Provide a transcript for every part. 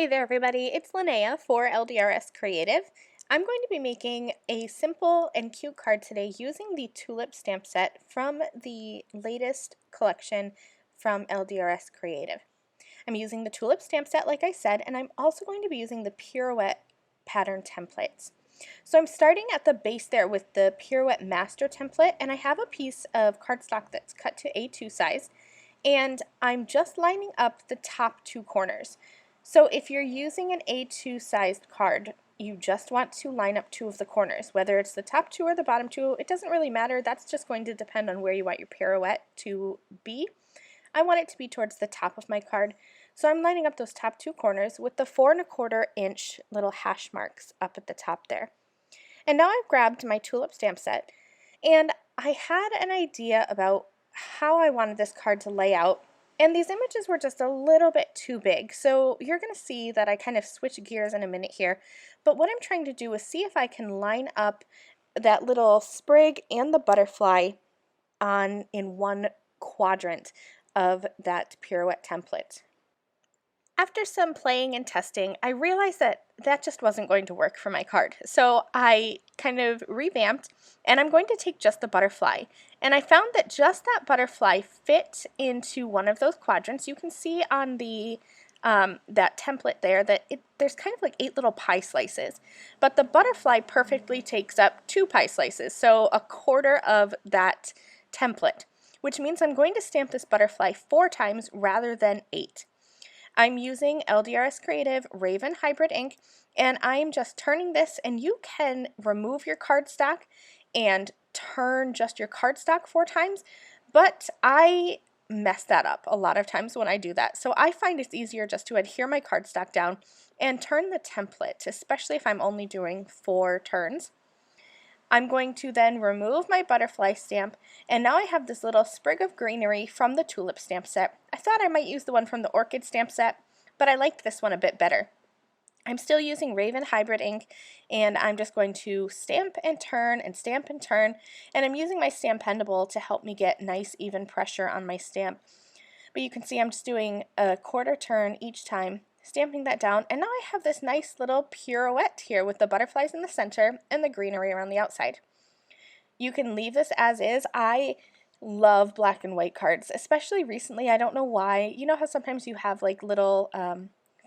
Hey there everybody, it's Lynnea for LDRS Creative. I'm going to be making a simple and cute card today using the tulip stamp set from the latest collection from LDRS Creative. I'm using the tulip stamp set like I said, and I'm also going to be using the Pirouette pattern templates. So I'm starting at the base there with the Pirouette master template, and I have a piece of cardstock that's cut to A2 size, and I'm just lining up the top two corners. So if you're using an A2 sized card, you just want to line up two of the corners. Whether it's the top two or the bottom two, it doesn't really matter. That's just going to depend on where you want your pirouette to be. I want it to be towards the top of my card, so I'm lining up those top two corners with the 4¼ inch little hash marks up at the top there. And now I've grabbed my tulip stamp set, and I had an idea about how I wanted this card to lay out, and these images were just a little bit too big, so you're going to see that I kind of switch gears in a minute here. But what I'm trying to do is see if I can line up that little sprig and the butterfly in one quadrant of that pirouette template. After some playing and testing, I realized that that just wasn't going to work for my card. So I kind of revamped, and I'm going to take just the butterfly. And I found that just that butterfly fit into one of those quadrants. You can see on the that template there that there's kind of like 8 little pie slices. But the butterfly perfectly takes up 2 pie slices, so 1/4 of that template, which means I'm going to stamp this butterfly 4 times rather than 8. I'm using LDRS Creative Raven Hybrid ink, and I'm just turning this, and you can remove your cardstock and turn just your cardstock 4 times, but I mess that up a lot of times when I do that. So I find it's easier just to adhere my cardstock down and turn the template, especially if I'm only doing 4 turns. I'm going to then remove my butterfly stamp, and now I have this little sprig of greenery from the tulip stamp set. I thought I might use the one from the orchid stamp set, but I liked this one a bit better. I'm still using Raven Hybrid ink, and I'm just going to stamp and turn and stamp and turn, and I'm using my Stampendable to help me get nice even pressure on my stamp. But you can see I'm just doing a 1/4 turn each time, stamping that down, and now I have this nice little pirouette here with the butterflies in the center and the greenery around the outside. You can leave this as is. I love black and white cards, especially recently. I don't know why. You know how sometimes you have like little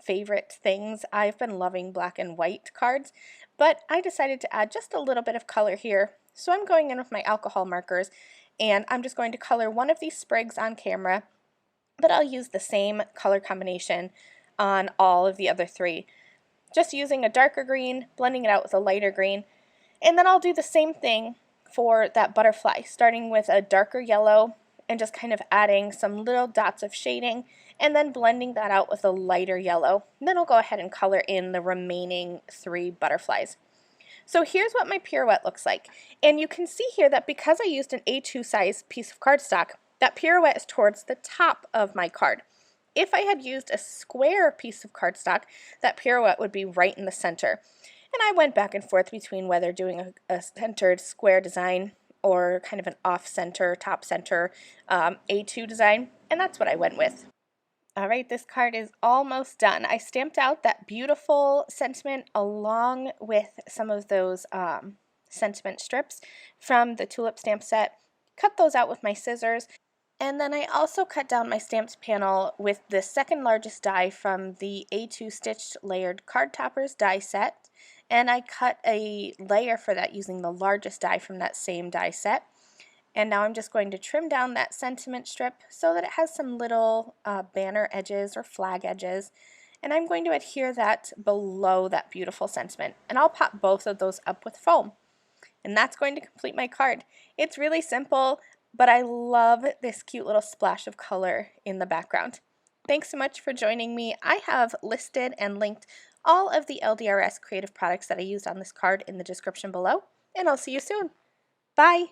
favorite things? I've been loving black and white cards, but I decided to add just a little bit of color here. So I'm going in with my alcohol markers, and I'm just going to color one of these sprigs on camera, but I'll use the same color combination on all of the other 3. Just using a darker green, blending it out with a lighter green, and then I'll do the same thing for that butterfly, starting with a darker yellow and just kind of adding some little dots of shading and then blending that out with a lighter yellow. And then I'll go ahead and color in the remaining 3 butterflies. So here's what my pirouette looks like, and you can see here that because I used an A2 size piece of cardstock, that pirouette is towards the top of my card. If I had used a square piece of cardstock, that pirouette would be right in the center. And I went back and forth between whether doing a centered square design or kind of an off-center, top-center A2 design, and that's what I went with. Alright, this card is almost done. I stamped out that beautiful sentiment along with some of those sentiment strips from the tulip stamp set, cut those out with my scissors, and then I also cut down my stamped panel with the second largest die from the A2 Stitched Layered Card Toppers die set, and I cut a layer for that using the largest die from that same die set. And now I'm just going to trim down that sentiment strip so that it has some little banner edges or flag edges, and I'm going to adhere that below that beautiful sentiment, and I'll pop both of those up with foam. And that's going to complete my card. It's really simple, but I love this cute little splash of color in the background. Thanks so much for joining me. I have listed and linked all of the LDRS creative products that I used on this card in the description below, and I'll see you soon. Bye!